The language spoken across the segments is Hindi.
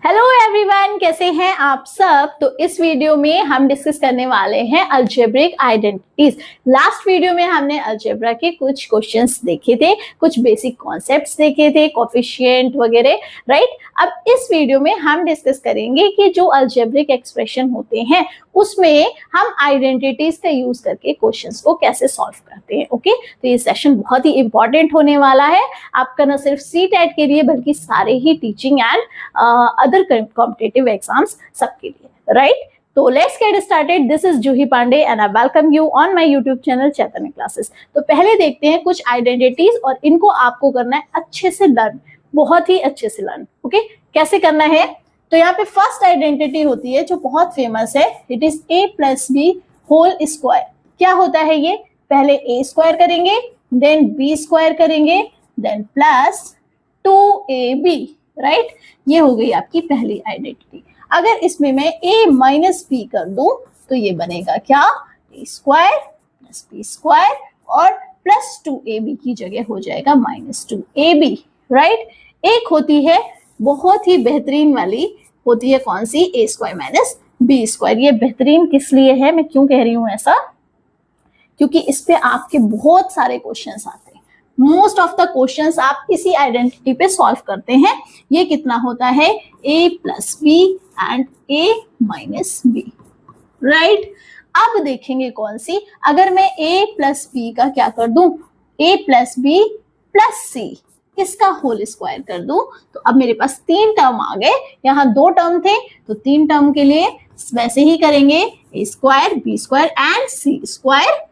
हेलो एवरीवन, कैसे हैं आप सब। तो इस वीडियो में हम डिस्कस करने वाले हैं अलजेब्रिक आइडेंटिटीज। लास्ट वीडियो में हमने अलजेब्रा के कुछ क्वेश्चंस देखे थे, कुछ बेसिक कॉन्सेप्ट्स देखे थे, कोफिशिएंट वगैरह, राइट। अब इस वीडियो में हम डिस्कस करेंगे कि जो अलजेब्रिक एक्सप्रेशन होते हैं उसमें हम आइडेंटिटीज का यूज करके क्वेश्चंस को कैसे सॉल्व करते हैं। ओके, तो ये सेशन बहुत ही इंपॉर्टेंट होने वाला है आपका, न सिर्फ सीटेट के लिए बल्कि सारे ही teaching and other competitive exams सबके लिए, राइट। तो let's get started. This is Juhi Pandey and I welcome you on my YouTube channel Chaitanya classes. तो पहले देखते हैं कुछ आइडेंटिटीज और इनको आपको करना है अच्छे से लर्न, बहुत ही अच्छे से लर्न। ओके, कैसे करना है। तो यहाँ पे फर्स्ट आइडेंटिटी होती है जो बहुत फेमस है, it is a plus b whole square. क्या होता है ये, पहले a स्क्वायर करेंगे, देन b स्क्वायर करेंगे, देन प्लस 2ab, राइट। ये हो गई आपकी पहली आइडेंटिटी। अगर इसमें मैं a माइनस बी कर दूं तो ये बनेगा क्या, a square plus b square और प्लस 2ab की जगह हो जाएगा माइनस 2ab, राइट। एक होती है बहुत ही बेहतरीन वाली, होती है कौन सी, a square minus b square. ये बेहतरीन किस लिए है, मैं क्यों कह रही हूं ऐसा, क्योंकि इस पे आपके बहुत सारे क्वेश्चंस आते हैं। मोस्ट ऑफ द क्वेश्चंस आप इसी आइडेंटिटी पे सॉल्व करते हैं। ये कितना होता है, a plus B and a minus b, right. अब देखेंगे कौन सी, अगर मैं a प्लस बी का क्या कर दूं, a प्लस बी प्लस सी, इसका होल स्क्वायर कर दूं तो अब मेरे पास तीन टर्म आ गए। यहाँ दो टर्म थे तो तीन टर्म के लिए वैसे ही करेंगे, a square b square and c square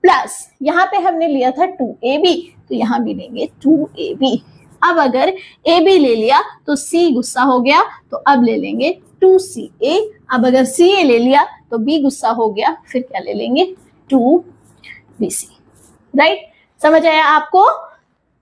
plus यहाँ पे हमने लिया था 2ab तो यहाँ भी लेंगे 2ab। अब अगर ab ले लिया तो c गुस्सा हो गया तो अब ले लेंगे 2ca। अब अगर ca ले लिया तो b गुस्सा हो गया, फिर क्या ले लेंगे 2bc, राइट। समझ आया आपको।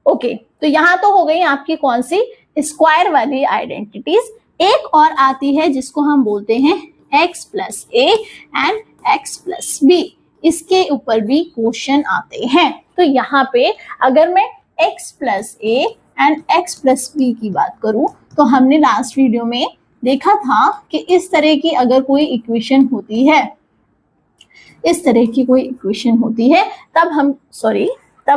ओके, तो यहाँ तो हो गई आपकी कौन सी, स्क्वायर वाली आइडेंटिटीज। एक और आती है जिसको हम बोलते हैं x plus a and x plus b. इसके ऊपर भी क्वेश्चन आते हैं। तो यहाँ पे अगर मैं x plus a and x plus b की बात करूं तो हमने लास्ट वीडियो में देखा था कि इस तरह की अगर कोई इक्वेशन होती है, इस तरह की कोई इक्वेशन होती है, तब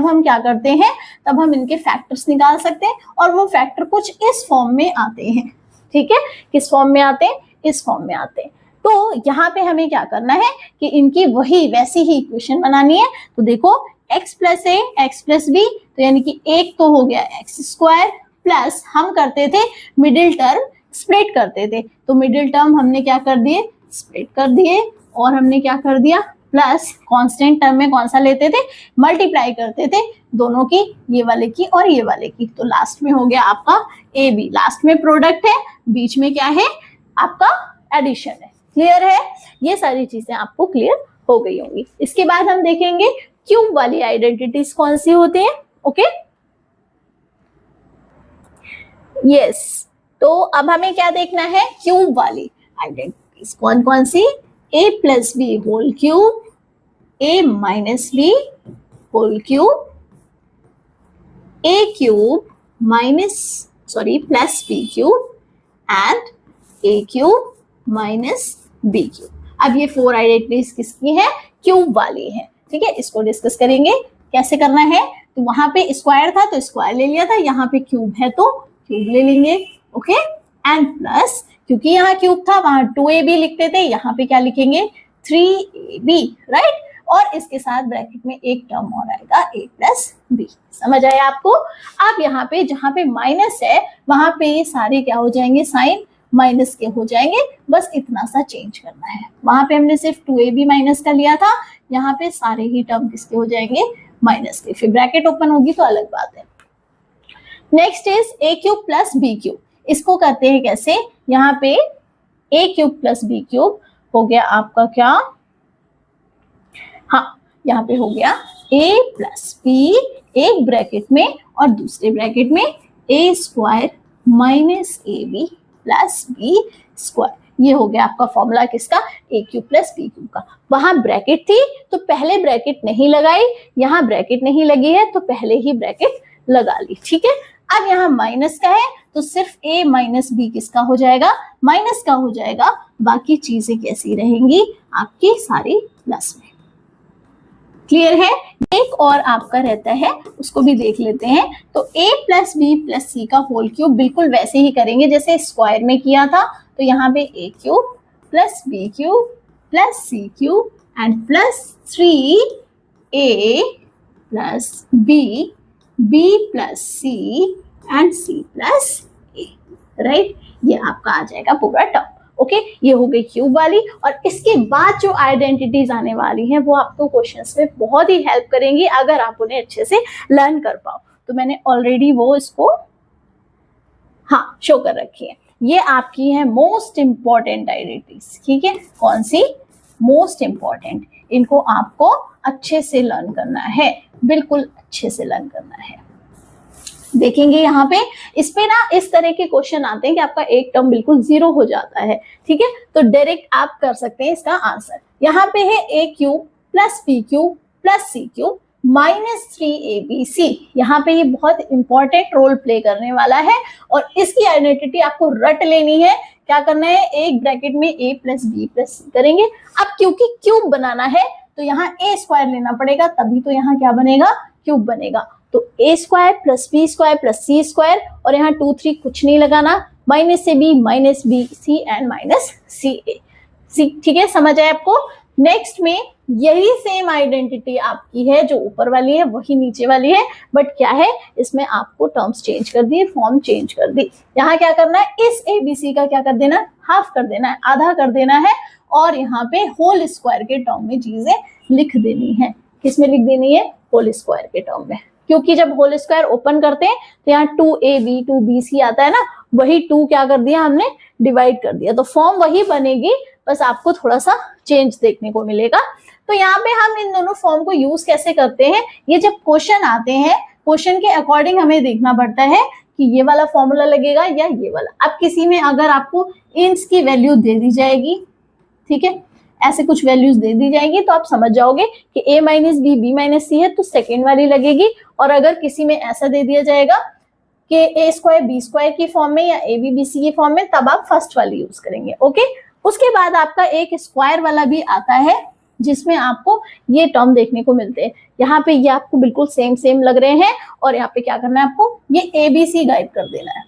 हम क्या करते हैं, तब हम इनके फैक्टर्स निकाल सकते हैं और वो फैक्टर कुछ इस फॉर्म में आते हैं। ठीक है, किस फॉर्म में आते हैं, इस फॉर्म में आते हैं। तो यहाँ पे हमें क्या करना है कि इनकी वैसी ही इक्वेशन बनानी है। तो देखो x प्लस ए एक्स प्लस बी, तो यानी कि एक तो हो गया एक्स स्क्वायर प्लस हम करते थे मिडिल टर्म स्प्लिट करते थे, तो मिडिल टर्म हमने क्या कर दिए, स्प्लिट कर दिए और हमने क्या कर दिया प्लस कांस्टेंट टर्म में कौन सा लेते थे, मल्टीप्लाई करते थे दोनों की, ये वाले की और ये वाले की। तो लास्ट में हो गया आपका ए बी, लास्ट में प्रोडक्ट है, बीच में क्या है आपका एडिशन है। क्लियर है, ये सारी चीजें आपको क्लियर हो गई होंगी। इसके बाद हम देखेंगे क्यूब वाली आइडेंटिटीज कौन सी होती है। ओके यस, तो अब हमें क्या देखना है, क्यूब वाली आइडेंटिटीज कौन कौन सी, a plus b whole cube, a minus b whole cube, a cube plus b cube and a cube minus b cube. अब ये फोर आइडेंटिटीज किसकी है, क्यूब वाली है। ठीक है, इसको डिस्कस करेंगे कैसे करना है। तो वहां पे स्क्वायर था तो स्क्वायर ले लिया था, यहाँ पे क्यूब है तो क्यूब ले लेंगे। ओके, एंड प्लस क्योंकि यहाँ क्यूब था वहां 2ab लिखते थे, यहाँ पे क्या लिखेंगे 3ab, राइट। और इसके साथ ब्रैकेट में एक टर्म और आएगा a प्लस बी। समझ आया आपको। अब यहाँ पे जहाँ पे माइनस है वहां पे ये सारे क्या हो जाएंगे, साइन माइनस के हो जाएंगे, बस इतना सा चेंज करना है। वहां पे हमने सिर्फ 2ab माइनस का लिया था, यहाँ पे सारे ही टर्म किसके हो जाएंगे, माइनस के। फिर ब्रैकेट ओपन होगी तो अलग बात है। Next is a cube plus b cube. इसको करते हैं कैसे, यहाँ पे a cube plus b cube हो गया आपका क्या, हाँ यहाँ पे हो गया a प्लस बी, एक ब्रैकेट में और दूसरे ब्रैकेट में a square minus a b plus B square. ये हो गया आपका फॉर्मूला किसका, a cube plus b cube का। वहां ब्रैकेट थी तो पहले ब्रैकेट नहीं लगाई, यहाँ ब्रैकेट नहीं लगी है तो पहले ही ब्रैकेट लगा ली। ठीक है, अब यहाँ माइनस का है तो सिर्फ a माइनस बी किसका हो जाएगा, माइनस का हो जाएगा, बाकी चीजें कैसी रहेंगी आपकी सारी प्लस में। क्लियर है। एक और आपका रहता है, उसको भी देख लेते हैं। तो a प्लस बी प्लस सी का होल क्यूब बिल्कुल वैसे ही करेंगे जैसे स्क्वायर में किया था। तो यहाँ पे a cube plus b cube plus c cube and plus 3a plus b, b plus c and c plus a, right. ये आपका आ जाएगा पूरा टर्म। ओके, ये हो गई क्यूब वाली। और इसके बाद जो आइडेंटिटीज आने वाली हैं वो आपको क्वेश्चंस में बहुत ही हेल्प करेंगी अगर आप उन्हें अच्छे से लर्न कर पाओ। तो मैंने ऑलरेडी वो इसको शो कर रखी है। ये आपकी है मोस्ट इंपॉर्टेंट आइडेंटिटीज, ठीक है। कौन सी? Most important. इनको आपको अच्छे से लर्न करना है, बिल्कुल अच्छे से लर्न करना है। देखेंगे यहाँ पे, इस पे ना इस तरह के क्वेश्चन आते हैं कि आपका एक टर्म बिल्कुल जीरो हो जाता है, ठीक है। तो डायरेक्ट आप कर सकते हैं इसका आंसर। यहाँ पे है a cube plus b cube plus c cube minus 3abc। यहाँ पे ये बहुत इंपॉर्टेंट रोल प्ले करने वाला है और इसकी आइडेंटिटी आपको रट लेनी है। क्या करना है, एक ब्रैकेट में a प्लस बी प्लस सी करेंगे। अब क्योंकि क्यूब बनाना है तो यहाँ a स्क्वायर लेना पड़ेगा, तभी तो यहाँ क्या बनेगा, क्यूब बनेगा। तो a square plus B square plus C square, और यहाँ 2 3 कुछ नहीं लगाना, माइनस से B minus B C and minus C A, ठीक है। समझ आए आपको। नेक्स्ट में यही सेम आइडेंटिटी आपकी है, जो ऊपर वाली है वही नीचे वाली है, बट क्या है इसमें आपको टर्म्स चेंज कर दिए, फॉर्म चेंज कर दी। यहाँ क्या करना है, इस एबीसी का क्या कर देना, हाफ कर देना है, आधा कर देना है, और यहाँ पे होल स्क्वायर के टर्म में चीजें लिख देनी है। किसमें लिख देनी है, होल स्क्वायर के टर्म में। क्योंकि जब होल स्क्वायर ओपन करते हैं तो यहाँ 2ab 2bc आता है ना, वही 2 क्या कर दिया हमने, डिवाइड कर दिया। तो फॉर्म वही बनेगी, बस आपको थोड़ा सा चेंज देखने को मिलेगा। तो यहाँ पे हम इन दोनों फॉर्म को यूज कैसे करते हैं, ये जब क्वेश्चन आते हैं, क्वेश्चन के अकॉर्डिंग हमें देखना पड़ता है कि ये वाला फॉर्मूला लगेगा या ये वाला। अब किसी में अगर आपको इंस की वैल्यू दे दी जाएगी, ठीक है, ऐसे कुछ वैल्यूज दे दी जाएंगी, तो आप समझ जाओगे कि a minus B B minus C है तो सेकेंड वाली लगेगी। और अगर किसी में ऐसा दे दिया जाएगा कि a स्क्वायर बी स्क्वायर की फॉर्म में या a बी बी सी की फॉर्म में, तब आप फर्स्ट वाली यूज करेंगे। ओके, उसके बाद आपका एक स्क्वायर वाला भी आता है जिसमें आपको ये टर्म देखने को मिलते हैं। यहाँ पे ये आपको बिल्कुल सेम सेम लग रहे हैं, और यहाँ पे क्या करना है आपको, ये ए बी सी गाइड कर देना है।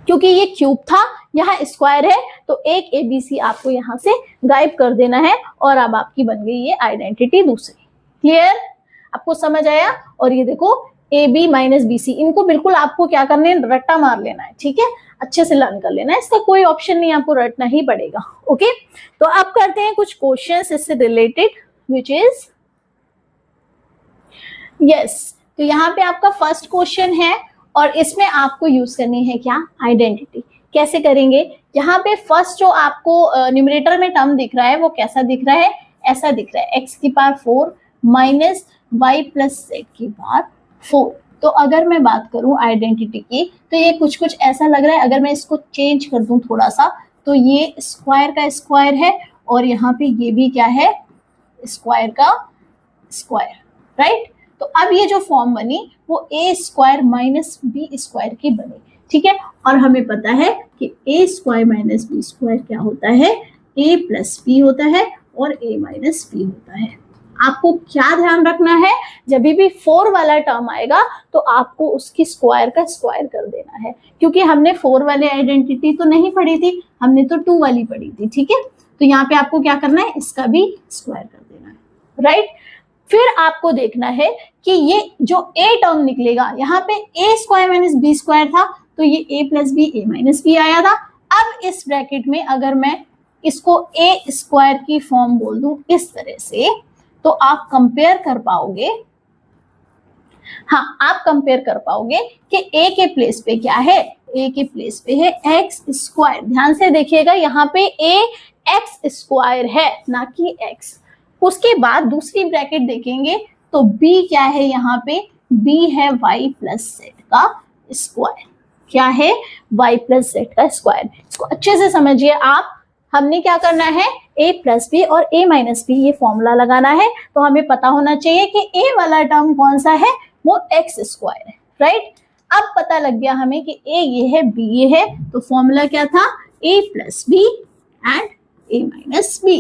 क्योंकि ये क्यूब था, यहाँ स्क्वायर है, तो एक एबीसी आपको यहाँ से गायब कर देना है, और अब आपकी बन गई ये आइडेंटिटी दूसरी। क्लियर, आपको समझ आया। और ये देखो a b minus B c, इनको बिल्कुल आपको क्या करना है, रट्टा मार लेना है, ठीक है, अच्छे से लर्न कर लेना है, इसका कोई ऑप्शन नहीं, आपको रटना ही पड़ेगा। ओके, तो अब करते हैं कुछ क्वेश्चंस इससे रिलेटेड, विच इज यस। तो यहाँ पे आपका फर्स्ट क्वेश्चन है, और इसमें आपको यूज करनी है क्या, आइडेंटिटी। कैसे करेंगे, यहाँ पे फर्स्ट जो आपको न्यूमरेटर में टर्म दिख रहा है वो कैसा दिख रहा है, ऐसा दिख रहा है, x की power 4 minus y plus z की पावर 4। तो अगर मैं बात करूं आइडेंटिटी की, तो ये कुछ कुछ ऐसा लग रहा है। अगर मैं इसको चेंज कर दूं थोड़ा सा, तो ये स्क्वायर का स्क्वायर है, और यहाँ पे ये भी क्या है, स्क्वायर का स्क्वायर, राइट। तो अब ये जो फॉर्म बनी वो ए स्क्वायर माइनस बी स्क्वायर की बनी, ठीक है। और हमें पता है कि ए स्क्वायर माइनस बी स्क्वायर क्या होता है, ए प्लस बी होता है और ए माइनस बी होता है। आपको क्या ध्यान रखना है, जब भी 4 वाला टर्म आएगा तो आपको उसकी स्क्वायर का स्क्वायर कर देना है, क्योंकि हमने 4 वाली आइडेंटिटी तो नहीं पढ़ी थी, हमने तो 2 वाली पढ़ी थी, ठीक है। तो यहाँ पे आपको क्या करना है, इसका भी स्क्वायर कर देना है, राइट। फिर आपको देखना है कि ये जो a टर्म निकलेगा, यहाँ पे a square minus b square था, तो ये a plus b a minus b आया था। अब इस ब्रैकेट में अगर मैं इसको a स्क्वायर की फॉर्म बोल दूं इस तरह से, तो आप कंपेयर कर पाओगे, हाँ आप कंपेयर कर पाओगे कि a के प्लेस पे क्या है, a के प्लेस पे है x स्क्वायर। ध्यान से देखिएगा, यहाँ पे a x स्क्वायर है, ना कि x। उसके बाद दूसरी ब्रैकेट देखेंगे तो b क्या है, यहाँ पे b है y प्लस जेड का स्क्वायर। क्या है, y प्लस जेड का स्क्वायर। इसको अच्छे से समझिए आप। हमने क्या करना है, a प्लस बी और a माइनस बी ये फॉर्मूला लगाना है। तो हमें पता होना चाहिए कि a वाला टर्म कौन सा है, वो x स्क्वायर है, राइट। अब पता लग गया हमें कि ए ये है, बी ये है, तो फॉर्मूला क्या था, A plus B and A minus B,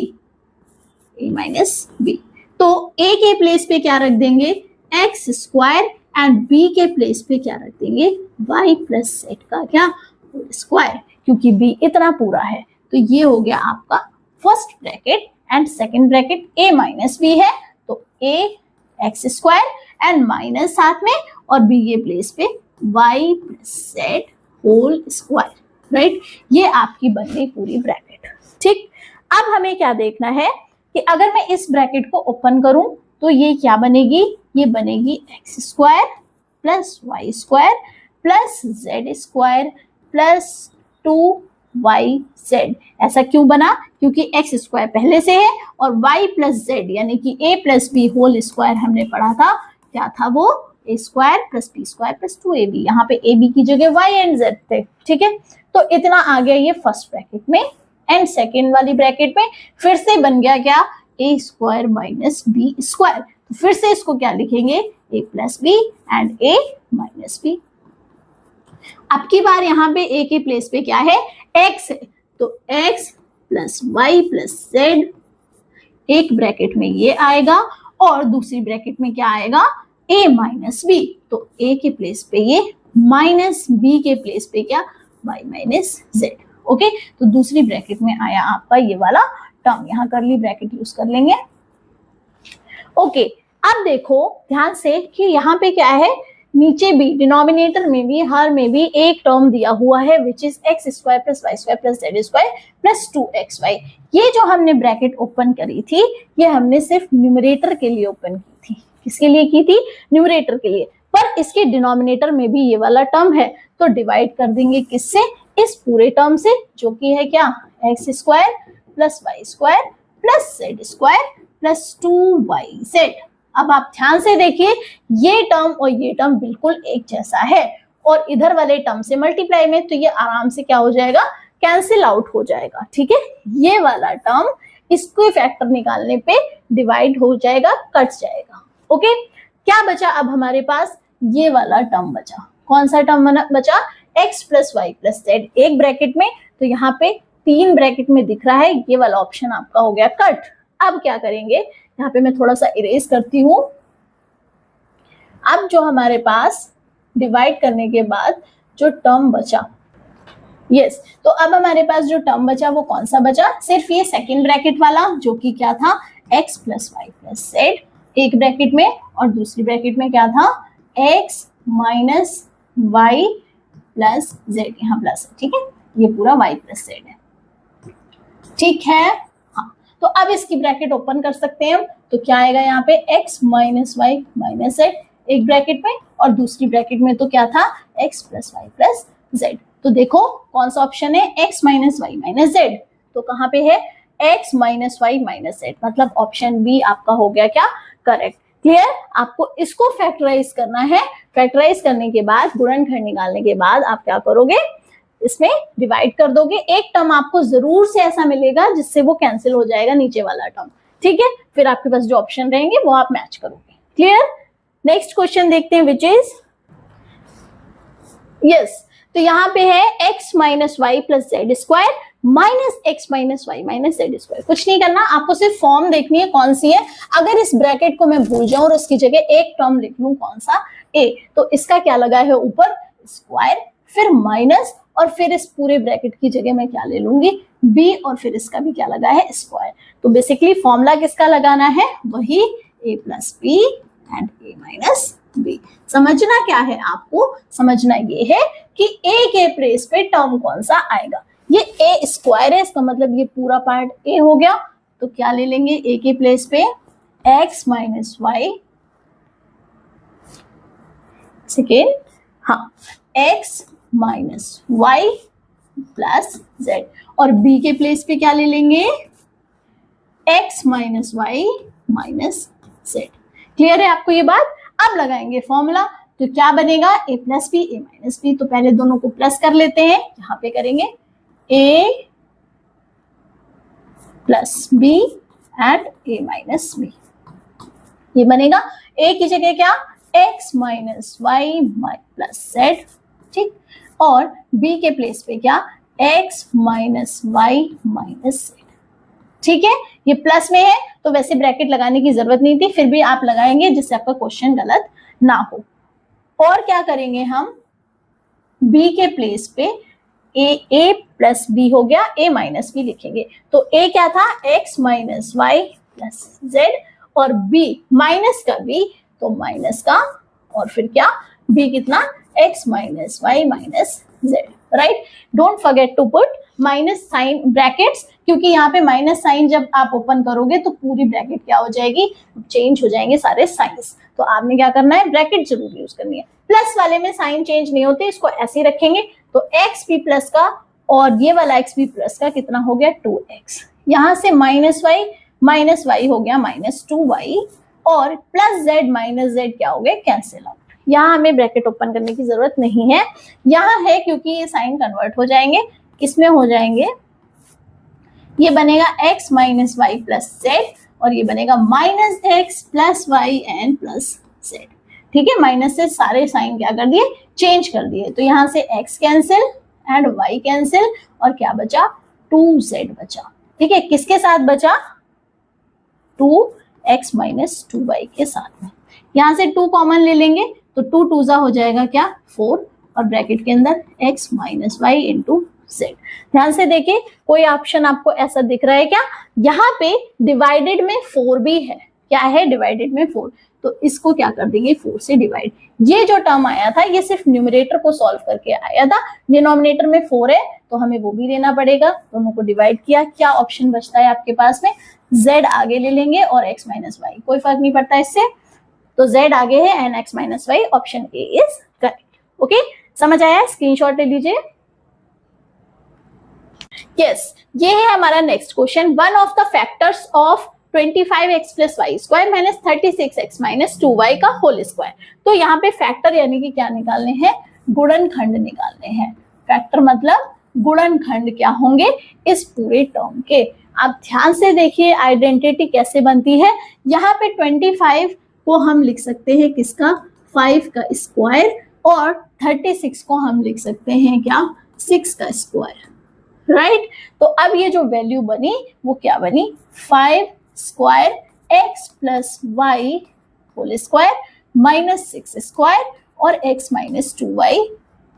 A minus B. तो ए के प्लेस पे क्या रख देंगे, एक्स स्क्वायर, एंड बी के प्लेस पे क्या रख देंगे, वाई प्लस जेड का क्या होल स्क्वायर, क्योंकि बी इतना पूरा है। तो ये हो गया आपका first bracket, and second bracket a minus b है, तो a x square and minus साथ में, और बी के प्लेस पे y plus z whole square, right. ये आपकी बन गई पूरी ब्रैकेट, ठीक। अब हमें क्या देखना है कि अगर मैं इस ब्रैकेट को ओपन करूं तो ये क्या बनेगी, ये बनेगी x square plus y square plus z square plus 2y z। ऐसा क्यों बना, क्योंकि एक्स स्क्वायर पहले से है और y प्लस जेड यानी कि a plus b whole square हमने पढ़ा था, क्या था वो, a square plus b square plus 2ab। यहाँ पे ab की जगह y एंड z थे, ठीक है। तो इतना आ गया ये फर्स्ट ब्रैकेट में, एंड सेकेंड वाली ब्रैकेट में फिर से बन गया क्या, a square minus b square. तो फिर से इसको क्या लिखेंगे, a plus B and a minus b. अब की बार यहाँ पे a के प्लेस पे क्या है, x है, तो x plus y plus z, एक ब्रैकेट में ये आएगा और दूसरी ब्रैकेट में क्या आएगा, a माइनस बी। तो a के प्लेस पे ये माइनस b के प्लेस पे क्या, y माइनस जेड। ओके, तो दूसरी ब्रैकेट में आया आपका ये वाला टर्म, यहाँ करली ब्रैकेट यूज कर लेंगे। ओके, अब देखो ध्यान से कि यहाँ पे क्या है, नीचे भी डिनोमिनेटर में भी हर में भी एक टर्म दिया हुआ है which is x square plus y square plus z square plus 2xy। ये जो हमने ब्रैकेट ओपन करी थी ये हमने सिर्फ न्यूमरेटर के लिए ओपन की थी। किसके लिए की थी, न्यूमरेटर के लिए। पर इसके डिनोमिनेटर में भी ये वाला टर्म है, तो डिवाइड कर देंगे किससे, इस पूरे टर्म से, जो कि है क्या, x square plus y square plus z square plus 2yz। अब आप ध्यान से देखिए, ये टर्म और ये टर्म बिल्कुल एक जैसा है, और इधर वाले टर्म से मल्टीप्लाई में तो ये आराम से क्या हो जाएगा, कैंसिल आउट हो जाएगा, ठीक है। ये वाला टर्म इसको फैक्टर निकालने पे डिवाइड हो जाएगा, कट जाएगा। ओके, क्या बचा अब हमारे पास, ये वाला टर्म बचा। कौन सा टर्म बचा, x plus y plus z एक ब्रैकेट में, तो यहाँ पे 3 ब्रैकेट में दिख रहा है, ये वाला ऑप्शन आपका हो गया कट। अब क्या करेंगे, यहाँ पे मैं थोड़ा सा इरेज करती हूँ। अब जो हमारे पास डिवाइड करने के बाद जो टर्म बचा, यस, तो अब हमारे पास जो टर्म बचा वो कौन सा बचा, सिर्फ ये सेकंड ब्रैकेट वाला, जो कि क्या था, x plus y plus z एक ब्रैकेट में, और दूसरी ब्रैकेट में क्या था, x minus y plus z, यहाँ प्लस है, ठीक है, ये पूरा y प्लस जेड है, ठीक है। हाँ, तो अब इसकी ब्रैकेट ओपन कर सकते हैं हम, तो क्या आएगा यहाँ पे, x minus y minus z एक ब्रैकेट में, और दूसरी ब्रैकेट में तो क्या था, x plus y plus z. तो देखो कौन सा ऑप्शन है, x minus y minus z, तो कहाँ पे है, x minus y minus z, मतलब ऑप्शन बी आपका हो गया क्या, करेक्ट। क्लियर, आपको इसको फैक्टराइज करना है। फैक्टराइज करने के बाद, गुणनखंड निकालने के बाद आप क्या करोगे, इसमें डिवाइड कर दोगे। एक टर्म आपको जरूर से ऐसा मिलेगा जिससे वो कैंसिल हो जाएगा नीचे वाला टर्म, ठीक है। फिर आपके पास जो ऑप्शन रहेंगे वो आप मैच करोगे। क्लियर, नेक्स्ट क्वेश्चन देखते हैं, विच इज यस, तो यहाँ पे है x minus y plus z square minus x minus y minus z square. कुछ नहीं करना, आपको सिर्फ फॉर्म देखनी है कौन सी है। अगर इस ब्रैकेट को मैं भूल जाऊं और उसकी जगह एक टर्म लिख लूं, कौन सा, a, तो इसका क्या लगा है ऊपर, स्क्वायर, फिर माइनस, और फिर इस पूरे ब्रैकेट की जगह मैं क्या ले लूंगी, b, और फिर इसका भी क्या लगा है, स्क्वायर। तो बेसिकली फॉर्मूला किसका लगाना है, वही a plus B and a minus b. समझना क्या है आपको, समझना ये है कि a के प्लेस पे टर्म कौन सा आएगा। ये a स्क्वायर है, इसका मतलब ये पूरा पार्ट a हो गया, तो क्या ले लेंगे a के प्लेस पे, x माइनस वाई, सेकेंड, हाँ, x minus y plus z, और b के प्लेस पे क्या ले लेंगे, x minus y minus z. Clear है आपको ये बात। अब लगाएंगे फॉर्मूला, तो क्या बनेगा, a plus b A minus B, तो पहले दोनों को प्लस कर लेते हैं, यहाँ पे करेंगे a plus B and a minus b, ये बनेगा। a की जगह क्या, x minus y plus z, ठीक, और b के प्लेस पे क्या, x minus y minus z, ठीक है। ये प्लस में है तो वैसे ब्रैकेट लगाने की जरूरत नहीं थी, फिर भी आप लगाएंगे जिससे आपका क्वेश्चन गलत ना हो। और क्या करेंगे हम, b के प्लेस पे a प्लस b हो गया, a माइनस b लिखेंगे। तो a क्या था, x minus y plus z, और b माइनस का b तो माइनस का, और फिर क्या, b कितना, x minus y minus z, right. Don't forget to put minus sign brackets, क्योंकि यहाँ पे माइनस साइन जब आप ओपन करोगे तो पूरी ब्रैकेट क्या हो जाएगी, चेंज हो जाएंगे सारे साइंस। तो आपने क्या करना है, ब्रैकेट जरूर यूज करनी है। प्लस वाले में साइन चेंज नहीं होते, इसको ऐसे ही रखेंगे। तो एक्स भी प्लस का और ये वाला एक्स भी प्लस का कितना हो गया, 2x। यहाँ से माइनस वाई हो गया माइनस 2y, और प्लस z माइनस z क्या हो गए, कैंसिल आउट। यहाँ हमें ब्रैकेट ओपन करने की जरूरत नहीं है, यहाँ है क्योंकि ये साइन कन्वर्ट हो जाएंगे, किसमें हो जाएंगे, ये बनेगा x minus y plus z, और ये बनेगा minus x plus y and plus z, ठीक है। माइनस से सारे साइन क्या कर दिए, चेंज कर दिए। तो यहाँ से x cancel and y cancel, और क्या बचा, 2z बचा, ठीक है। किसके साथ बचा, 2x माइनस 2y के साथ में। यहाँ से 2 कॉमन ले लेंगे तो 2 2 हो जाएगा क्या, 4, और ब्रैकेट के अंदर x minus y into z। ध्यान से देखिए, कोई ऑप्शन आपको ऐसा दिख रहा है क्या, यहाँ पे डिवाइडेड में 4 भी है, क्या है, डिवाइडेड में 4, तो इसको क्या कर देंगे, 4 से डिवाइड। ये जो टर्म आया था ये सिर्फ न्यूमरेटर को सॉल्व करके आया था, डिनोमिनेटर में 4 है तो हमें वो भी लेना पड़ेगा। दोनों को डिवाइड किया, क्या ऑप्शन बचता है आपके पास में, z आगे ले लेंगे और x माइनस वाई, कोई फर्क नहीं पड़ता इससे, तो z आगे है and x minus y, option a is correct. Okay, समझ आया, स्क्रीनशॉट ले लीजिए। यस, ये है हमारा next question. One of the factors of 25x plus y square minus 36x minus 2y का होल स्क्वायर। तो यहाँ पे फैक्टर यानी कि क्या निकालने हैं, गुणनखंड निकालने हैं। फैक्टर मतलब गुणनखंड क्या होंगे इस पूरे टर्म के। आप ध्यान से देखिए आइडेंटिटी कैसे बनती है। यहाँ पे 25 को हम लिख सकते हैं किसका, 5 का स्क्वायर, और 36 को हम लिख सकते हैं क्या, 6 का स्क्वायर, राइट। तो अब ये जो वैल्यू बनी वो क्या बनी, 5 square x plus y whole square minus 6 square और x minus 2y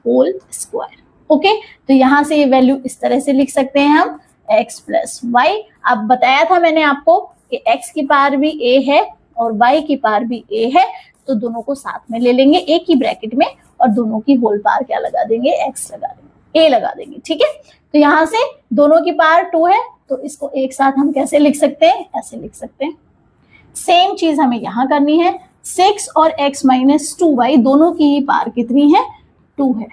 whole square. Okay, तो यहां से ये वैल्यू इस तरह से लिख सकते हैं हम, x प्लस वाई। अब बताया था मैंने आपको कि x की पावर भी a है और y की पावर भी a है, तो दोनों को साथ में ले लेंगे एक ही ब्रैकेट में, और दोनों की होल पावर क्या लगा देंगे, x लगा देंगे, a लगा देंगे, ठीक है। तो यहाँ से दोनों की पावर 2 है, तो इसको एक साथ हम कैसे लिख सकते हैं, ऐसे लिख सकते हैं। सेम चीज हमें यहाँ करनी है, 6 और x माइनस 2y दोनों की ही पावर कितनी है, 2 है।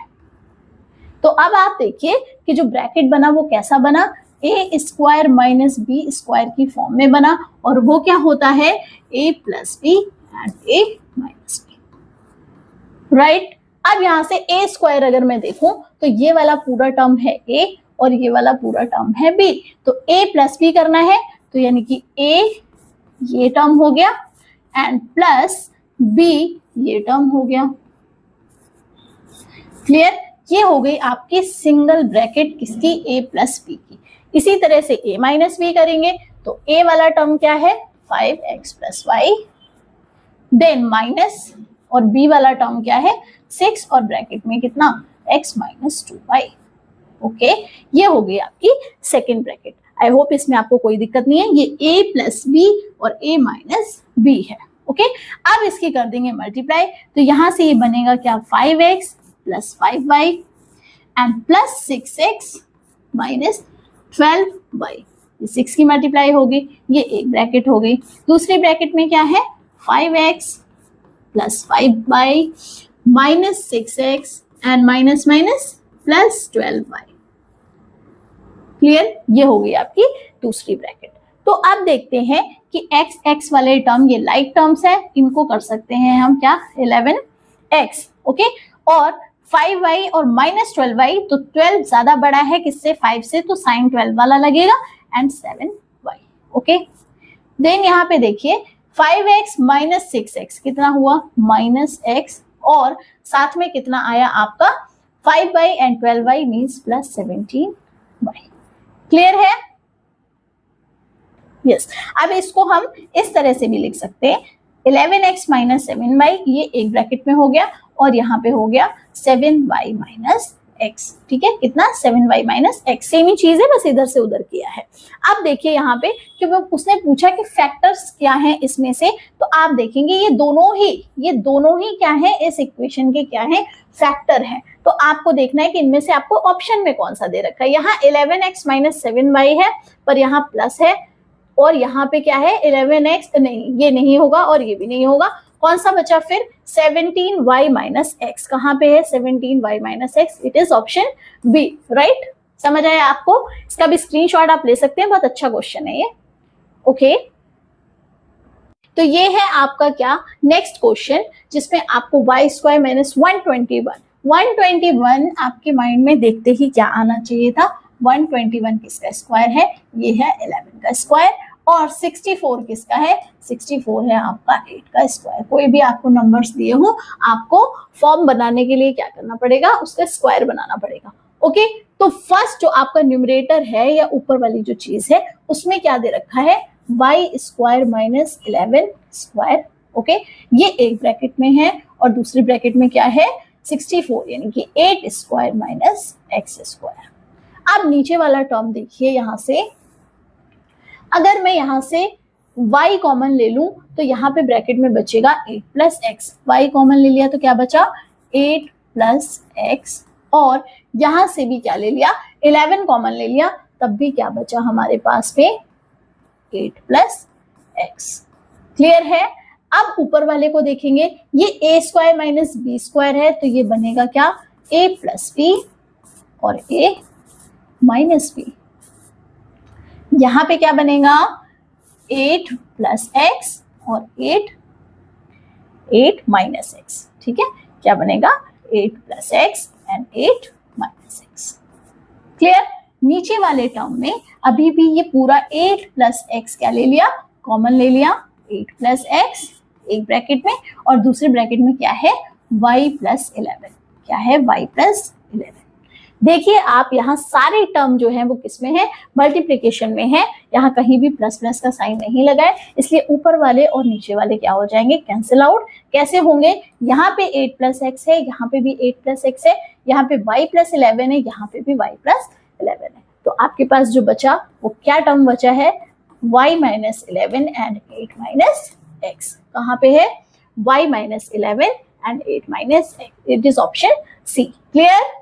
तो अब आप देखिए कि जो ब्रैकेट बना वो कैसा बना, a square minus b square की फॉर्म में बना, और वो क्या होता है, a plus B and a minus b, right. अब यहाँ से a स्क्वायर अगर मैं देखूं तो ये वाला पूरा टर्म है a और ये वाला पूरा टर्म है b, तो a प्लस b करना है, तो यानी कि a ये टर्म हो गया एंड प्लस b ये टर्म हो गया। क्लियर, ये हो गई आपकी सिंगल ब्रैकेट किसकी, a प्लस b की। इसी तरह से a माइनस b करेंगे तो a वाला टर्म क्या है, 5x plus y, then minus, और b वाला टर्म क्या है, 6 और ब्रैकेट में कितना, x माइनस 2y। ओके, ये हो गई आपकी सेकेंड ब्रैकेट। आई होप इसमें आपको कोई दिक्कत नहीं है, ये a प्लस बी और a माइनस बी है। ओके, अब इसकी कर देंगे मल्टीप्लाई, तो यहां से ये बनेगा क्या, 5x plus 5y and plus 6x minus 12y। ये 6 की मल्टीप्लाई होगी, ये एक ब्रैकेट हो गई। दूसरी ब्रैकेट में क्या है, 5x plus 5y minus 6x and minus minus plus 12y। Clear, ये हो गई आपकी दूसरी ब्रैकेट। तो अब देखते हैं कि x वाले टर्म ये लाइक टर्म्स है, इनको कर सकते हैं हम क्या, 11x। ओके, और 5y और माइनस 12y, तो 12 ज्यादा बड़ा है किससे, 5 से, तो साइन 12 वाला लगेगा एंड 7y। ओके, देन यहाँ पे देखिए 5x माइनस 6x कितना हुआ -x, और साथ में कितना आया आपका 5y and 12y means plus 17y। Clear है? यस। अब इसको हम इस तरह से भी लिख सकते हैं 11x माइनस 7y, ये एक ब्रैकेट में हो गया, और यहाँ पे हो गया 7y माइनस x। ठीक है, कितना 7y माइनस x, सेम ही चीज है, बस इधर से उधर किया है। अब देखिए यहाँ पे कि वो उसने पूछा कि फैक्टर्स क्या हैं इसमें से, तो आप देखेंगे ये दोनों ही क्या है इस इक्वेशन के क्या है फैक्टर है। तो आपको देखना है कि इनमें से आपको ऑप्शन में कौन सा दे रखा है। यहाँ 11x माइनस 7y है, पर यहाँ प्लस है, और यहाँ पे क्या है 11x, नहीं ये नहीं होगा और ये भी नहीं होगा। कौन सा बचा फिर 17y माइनस x, कहाँ पे है 17y minus x, it is option B, right. समझ आया आपको? इसका भी स्क्रीनशॉट आप ले सकते हैं, बहुत अच्छा क्वेश्चन है ये। ओके, तो ये है आपका क्या नेक्स्ट क्वेश्चन, जिसमें आपको y स्क्वायर माइनस 121 आपके माइंड में देखते ही क्या आना चाहिए था, 121 किसका स्क्वायर है, ये है 11 का स्क्वायर, और 64 किसका है, 64 है आपका 8 का स्क्वायर। कोई भी आपको नंबर्स दिए हो, आपको फॉर्म बनाने के लिए क्या करना पड़ेगा, उसका स्क्वायर बनाना पड़ेगा। ओके, तो फर्स्ट जो आपका न्यूमरेटर है या ऊपर वाली जो चीज है उसमें क्या दे रखा है, y square minus 11 square. Okay, ये एक ब्रैकेट में है, और दूसरी ब्रैकेट में क्या है 64, यानी कि 8 स्क्वायर माइनस x स्क्वायर। अब नीचे वाला टर्म देखिए, यहाँ से अगर मैं यहाँ से y कॉमन ले लूं तो यहाँ पे ब्रैकेट में बचेगा 8 प्लस एक्स। y कॉमन ले लिया तो क्या बचा 8 प्लस एक्स, और यहाँ से भी क्या ले लिया 11 कॉमन ले लिया, तब भी क्या बचा हमारे पास में 8 प्लस एक्स। क्लियर है? अब ऊपर वाले को देखेंगे, ये a square minus b square है, तो ये बनेगा क्या a प्लस बी और a माइनस बी। यहाँ पे क्या बनेगा 8 प्लस एक्स और 8 माइनस एक्स। ठीक है, क्या बनेगा 8 plus x and 8 minus x. Clear? नीचे वाले टर्म में अभी भी ये पूरा 8 प्लस एक्स क्या ले लिया, कॉमन ले लिया, 8 प्लस एक्स एक ब्रैकेट में, और दूसरे ब्रैकेट में क्या है y प्लस 11, क्या है y प्लस 11। देखिए आप यहाँ सारे टर्म जो है वो किसमें है, मल्टीप्लिकेशन में है, यहाँ कहीं भी प्लस प्लस का साइन नहीं लगा है, इसलिए ऊपर वाले और नीचे वाले क्या हो जाएंगे, कैंसिल आउट। कैसे होंगे, यहाँ पे 8 प्लस एक्स है, यहाँ पे भी 8 प्लस एक्स है, यहाँ पे y प्लस 11 है, यहाँ पे भी y प्लस 11 है। तो आपके पास जो बचा वो क्या टर्म बचा है, y minus 11 and 8 minus x. कहाँ पे है y minus 11 and 8 minus x, it is option C. Clear?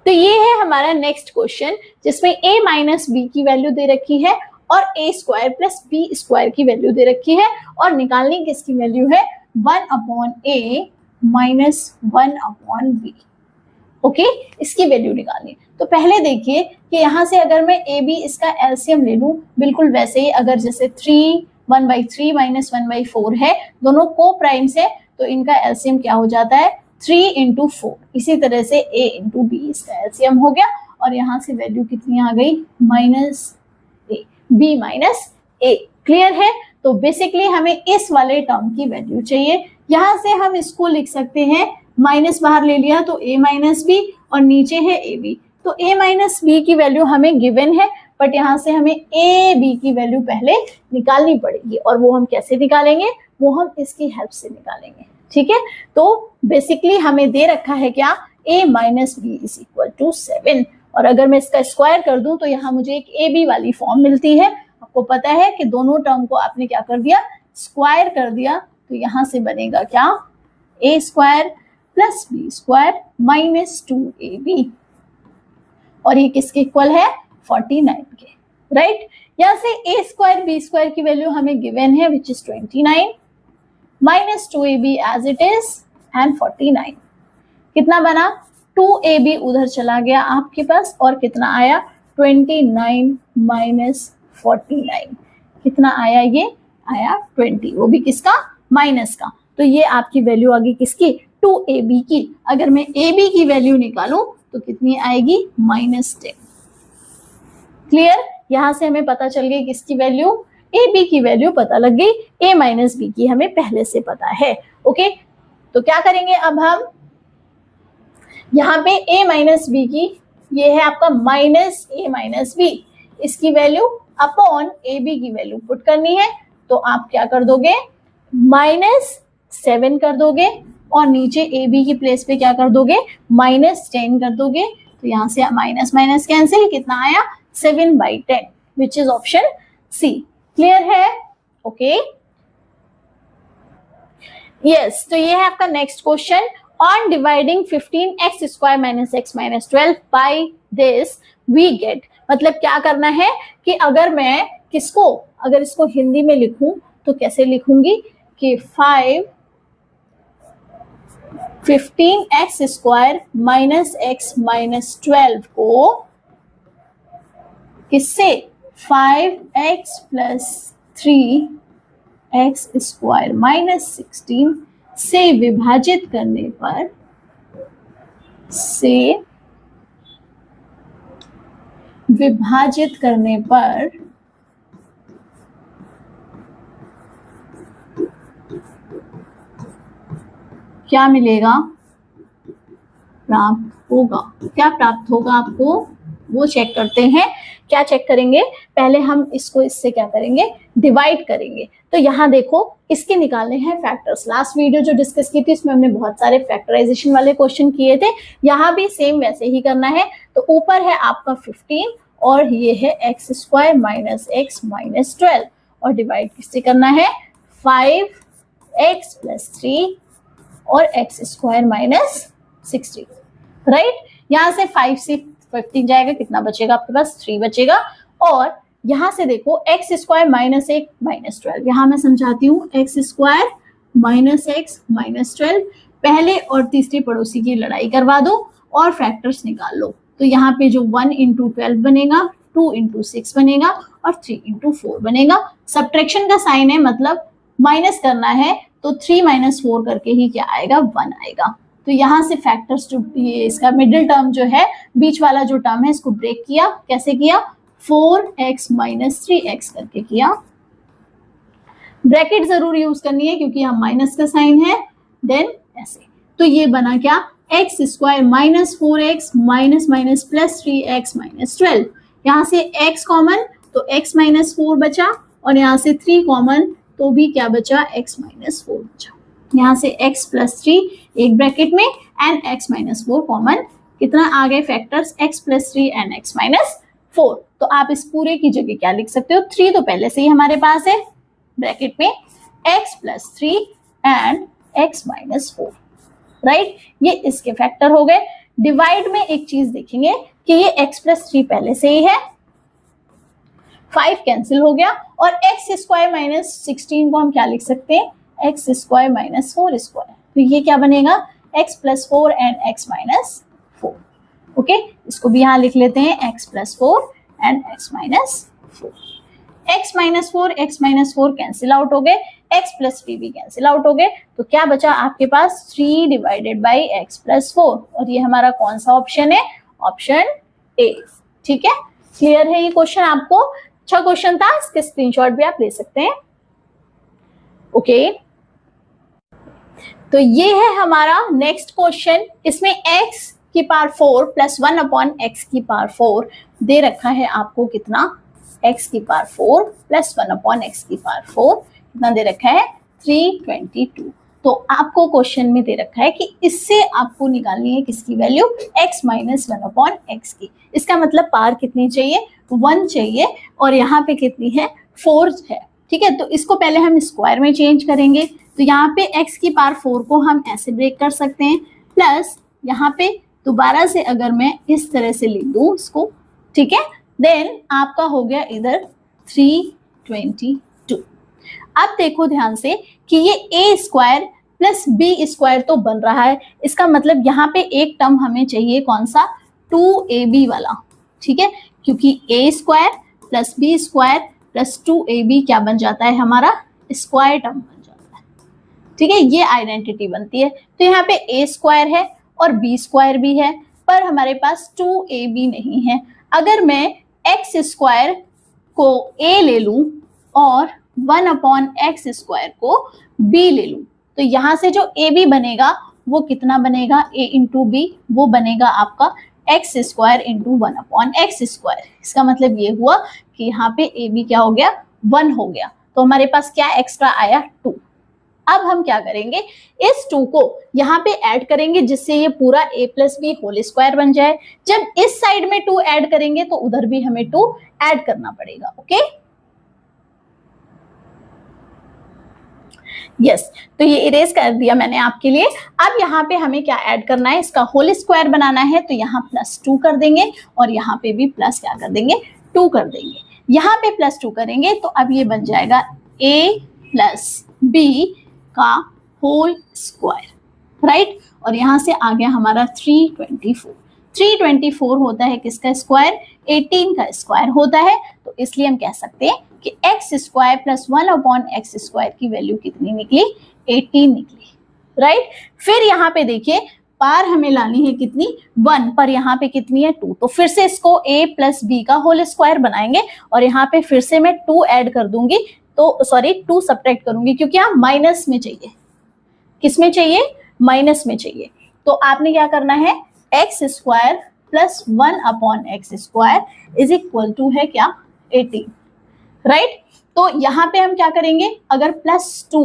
तो ये है हमारा नेक्स्ट क्वेश्चन, जिसमें a माइनस बी की वैल्यू दे रखी है और a square plus B square की वैल्यू दे रखी है, और निकालनी किसकी वैल्यू है 1 upon a minus 1 upon b। Okay, इसकी वैल्यू निकालनी। तो पहले देखिए कि यहाँ से अगर मैं a b इसका एलसीएम ले लूं, बिल्कुल वैसे ही अगर जैसे 1/3 माइनस 1/4 है, दोनों को प्राइम्स है, तो इनका एलसीएम क्या हो जाता है 3 into 4। इसी तरह से a into b इसका एलसीएम हो गया, और यहाँ से वैल्यू कितनी आ गई minus a, b minus a। Clear है? तो बेसिकली हमें इस वाले टर्म की वैल्यू चाहिए। यहाँ से हम इसको लिख सकते हैं, माइनस बाहर ले लिया तो a माइनस b, और नीचे है a b, तो a माइनस b की वैल्यू हमें गिवन है, बट यहाँ से हमें a b की वैल्यू पहले निकालनी पड़ेगी, और वो हम कैसे निकालेंगे, वो हम इसकी हेल्प से निकालेंगे। ठीक है, तो बेसिकली हमें दे रखा है क्या a minus b is equal to 7, और अगर मैं इसका स्क्वायर कर दूं तो यहाँ मुझे एक ए बी वाली फॉर्म मिलती है। आपको पता है कि दोनों टर्म को आपने क्या कर दिया, स्क्वायर कर दिया, तो यहाँ से बनेगा क्या a square plus B square minus 2ab, और ये किसके इक्वल है 49 के, राइट। यहाँ से a स्क्वायर बी स्क्वायर की वैल्यू हमें गिवन है which is 29 minus 2ab as it is and 49। कितना बना 2ab उधर चला गया आपके पास, और कितना आया 29 माइनस 49, कितना आया, ये आया 20, वो भी किसका माइनस का। तो ये आपकी वैल्यू आ गई किसकी 2ab की। अगर मैं ab की वैल्यू निकालूं तो कितनी आएगी -10। क्लियर? यहां से हमें पता चल गई किसकी वैल्यू ए बी की वैल्यू पता लग गई, ए माइनस बी की हमें पहले से पता है। ओके, तो क्या करेंगे अब हम यहाँ पे ए माइनस बी की, ये है आपका माइनस ए माइनस बी, इसकी वैल्यू अपॉन ए बी की वैल्यू पुट करनी है। तो आप क्या कर दोगे, -7 कर दोगे और नीचे ए बी की प्लेस पे क्या कर दोगे, -10 कर दोगे। तो यहाँ से माइनस माइनस कैंसिल, कितना आया 7/10, which is option C. Clear है? Okay, yes. तो ये है आपका next question. On dividing 15x² - x - 12 by this we get, मतलब क्या करना है कि अगर मैं किसको, अगर इसको हिंदी में लिखूं तो कैसे लिखूंगी कि 15x² - x - 12 को किससे 5x + 3x² - 16 से विभाजित करने पर क्या मिलेगा, प्राप्त होगा। क्या प्राप्त होगा आपको, वो चेक करते हैं। क्या चेक करेंगे, पहले हम इसको इससे क्या करेंगे, डिवाइड करेंगे। तो यहाँ देखो, इसके निकालने हैं फैक्टर्स। लास्ट वीडियो जो डिस्कस की थी इसमें हमने बहुत सारे फैक्टराइजेशन वाले क्वेश्चन किए थे, यहाँ भी सेम वैसे ही करना है। तो ऊपर है आपका 15 और ये है x² - x - 12 और डिवाइड किससे करना है, 5x + 3 और x² - 16, राइट। यहाँ से 5 से 15 जाएगा, कितना बचेगा आपके पास, 3 बचेगा। और यहाँ से देखो x² - 1 - 12, यहाँ मैं समझाती हूँ, x² - x - 12, पहले और तीसरी पड़ोसी की लड़ाई करवा दो और फैक्टर्स निकाल लो। तो यहाँ पे जो 1 × 12 बनेगा, 2 × 6 बनेगा और 3 × 4 बनेगा। सब्ट्रैक्शन का साइन है, मतलब माइनस करना है, तो 3 - 4 करके ही क्या आएगा, 1 आएगा। तो यहाँ से फैक्टर्स जो ये इसका मिडिल टर्म जो है, बीच वाला जो टर्म है, इसको ब्रेक किया। कैसे किया, 4x - 3x करके किया। ब्रैकेट जरूर यूज करनी है क्योंकि यहाँ माइनस का साइन है। देन ऐसे, तो ये बना क्या, x² - 4x - +3x - 12। यहाँ से x कॉमन, तो x - 4 बचा और यहाँ से 3 कॉमन, तो भी क्या बचा, x - 4 बचा। यहाँ से x + 3 एक ब्रैकेट में एंड x - 4 कॉमन, कितना आ गए फैक्टर्स, x + 3 एंड x - 4। तो आप इस पूरे की जगह क्या लिख सकते हो, 3 तो पहले से ही हमारे पास है ब्रैकेट में, x + 3 एंड x - 4, राइट। ये इसके फैक्टर हो गए। डिवाइड में एक चीज देखेंगे कि ये x + 3 पहले से ही है, 5 कैंसिल हो गया और x² - 16 को हम क्या लिख सकते हैं, x² - 4²। तो ये क्या बनेगा, x + 4 एंड x - 4। ओके, इसको भी यहाँ लिख लेते हैं, x + 4 and x - 4। x - 4 x - 4 cancel out हो गए, x + 3 भी कैंसिल आउट हो गए। तो क्या बचा आपके पास, 3 / x + 4, और ये हमारा कौन सा ऑप्शन है, ऑप्शन ए। ठीक है, क्लियर है ये क्वेश्चन आपको? अच्छा क्वेश्चन था, इसके स्क्रीनशॉट भी आप ले सकते हैं। ओके, तो ये है हमारा नेक्स्ट क्वेश्चन। इसमें x की पावर 4 + 1/x की पावर 4 दे रखा है आपको, कितना, x की पावर 4 + 1/x की पावर 4 कितना दे रखा है, 322। तो आपको क्वेश्चन में दे रखा है कि इससे आपको निकालनी है किसकी वैल्यू, x - 1/x की। इसका मतलब पावर कितनी चाहिए, 1 चाहिए, और यहाँ पे कितनी है, 4 है। ठीक है, तो इसको पहले हम स्क्वायर में चेंज करेंगे। तो यहाँ पे x की पावर 4 को हम ऐसे ब्रेक कर सकते हैं, प्लस यहाँ पे दोबारा से अगर मैं इस तरह से लिख दूं इसको, ठीक है, देन आपका हो गया इधर 322। अब देखो ध्यान से कि ये a² + b² तो बन रहा है, इसका मतलब यहाँ पे एक टर्म हमें चाहिए, कौन सा, 2ab वाला। ठीक है, क्योंकि a² + b² + 2ab क्या बन जाता है, हमारा स्क्वायर टर्म बन जाता है। ठीक है, ये आइडेंटिटी बनती है। तो यहाँ पे a² है और b² भी है, पर हमारे पास 2ab नहीं है। अगर मैं x² को a ले लूं और 1/x² को b ले लूं, तो यहां से जो ए बी बनेगा वो कितना बनेगा, a इंटू बी, वो बनेगा आपका x² इंटू 1/x²। इसका मतलब ये हुआ कि यहाँ पे ए बी क्या हो गया, 1 हो गया। तो हमारे पास क्या एक्स्ट्रा आया, 2। अब हम क्या करेंगे, इस 2 को यहाँ पे ऐड करेंगे जिससे ये पूरा a plus b whole square बन जाए। जब इस साइड में 2 ऐड करेंगे तो उधर भी हमें 2 ऐड करना पड़ेगा। ओके, यस, तो ये इरेज कर दिया मैंने आपके लिए। अब यहाँ पे हमें क्या ऐड करना है, इसका होल स्क्वायर बनाना है, तो यहाँ +2 कर देंगे और यहाँ पे भी प्लस क्या कर देंगे, 2 कर देंगे। यहाँ पे +2 करेंगे तो अब ये बन जाएगा a प्लस बी का होल स्क्वायर, राइट। और यहाँ से आ गया हमारा 324। 324 होता है किसका स्क्वायर, 18 का स्क्वायर होता है। तो इसलिए हम कह सकते हैं कि x² प्लस 1/x² की वैल्यू कितनी निकली, 18 निकली, राइट। फिर यहाँ पे देखिए पार हमें लानी है कितनी, 1, पर यहाँ पे कितनी है, 2। तो फिर से इसको a प्लस बी का होल स्क्वायर बनाएंगे और यहाँ पे फिर से मैं 2 ऐड कर दूंगी, तो सॉरी 2 सब्ट्रैक्ट करूंगी क्योंकि यहाँ माइनस में चाहिए। किस में चाहिए, माइनस में चाहिए। तो आपने क्या करना है, x² plus 1/x² is equal to है क्या, 18, राइट। तो यहाँ पे हम क्या करेंगे, अगर +2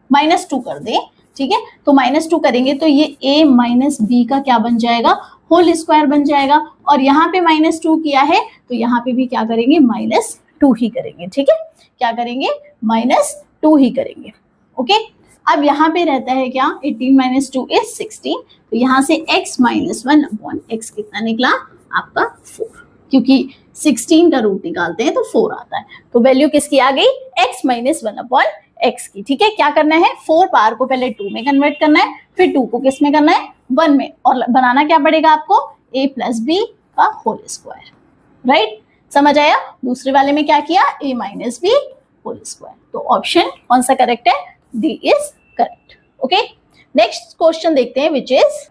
-2 कर दें, ठीक है, तो -2 करेंगे तो ये a माइनस बी का क्या बन जाएगा, होल स्क्वायर बन जाएगा। और यहाँ पे -2 किया है तो यहाँ पे भी क्या करेंगे, -2 ही करेंगे, ठीक है। क्या करेंगे, -2 ही करेंगे। ओके, अब यहाँ पे रहता है क्या, 18 - 2 इज 16। तो यहाँ से x - 1/x कितना निकला आपका, 4, क्योंकि 16 का रूट निकालते हैं तो 4 आता है। तो वैल्यू किसकी आ गई, x - 1/x की, ठीक है। क्या करना है, 4 पावर को पहले 2 में कन्वर्ट करना है, फिर 2 को किस में करना है, 1 में, और बनाना क्या पड़ेगा आपको, a प्लस बी का होल स्क्वायर, राइट। समझ आया। दूसरे वाले में क्या किया, a minus b whole square. तो ऑप्शन कौन सा करेक्ट है, D is correct. Okay, next question देखते हैं विच इज,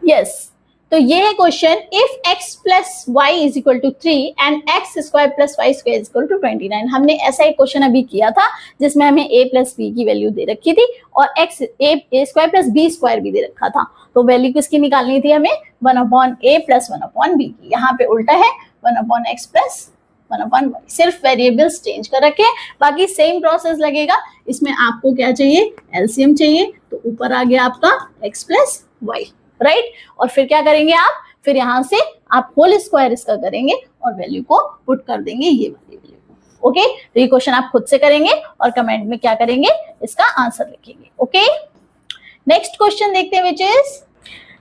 यस, तो ये है question, if x plus y is equal to 3 and x² plus y square is equal to 29। हमने ऐसा एक क्वेश्चन अभी किया था जिसमें हमें a प्लस बी की वैल्यू दे रखी थी और a² प्लस बी स्क्वायर भी दे रखा था। तो वैल्यू किसकी निकालनी थी हमें, 1/a प्लस 1/b की। यहाँ पे उल्टा है 1/x प्लस 1/y, सिर्फ वेरिएबल्स चेंज कर रखे, बाकी सेम प्रोसेस लगेगा। इसमें आपको क्या चाहिए, एलसीएम चाहिए, तो ऊपर आ गया आपका x प्लस वाई, राइट। और फिर क्या करेंगे आप, फिर यहाँ से आप होल स्क्वायर इसका करेंगे और वैल्यू को पुट कर देंगे ये वाली वैल्यू को। ओके, तो ये क्वेश्चन आप खुद से करेंगे और कमेंट में क्या करेंगे, इसका आंसर लिखेंगे। ओके, नेक्स्ट क्वेश्चन देखते हैं विच इज,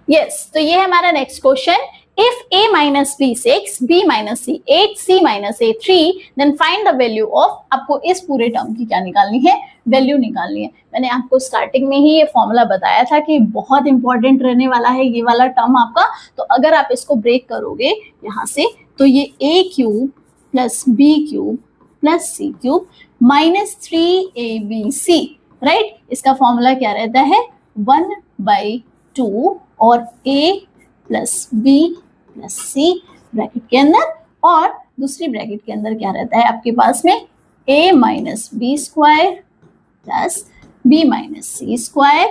यस, तो ये है हमारा next question, if a minus b 6, b minus c 8, c minus a 3, then find the value of, आपको इस पूरे टर्म की क्या निकालनी है, वैल्यू निकालनी है। मैंने आपको स्टार्टिंग में ही ये फॉर्मूला बताया था कि बहुत इंपॉर्टेंट रहने वाला है ये वाला टर्म आपका। तो अगर आप इसको ब्रेक करोगे यहाँ से, तो ये a³ plus b³ plus c³ minus 3abc, right. इसका फॉर्मूला क्या रहता है, 1/2 और a plus b plus c bracket के अंदर, और दूसरी ब्रैकेट के अंदर क्या रहता है आपके पास में, a minus b square plus b minus c square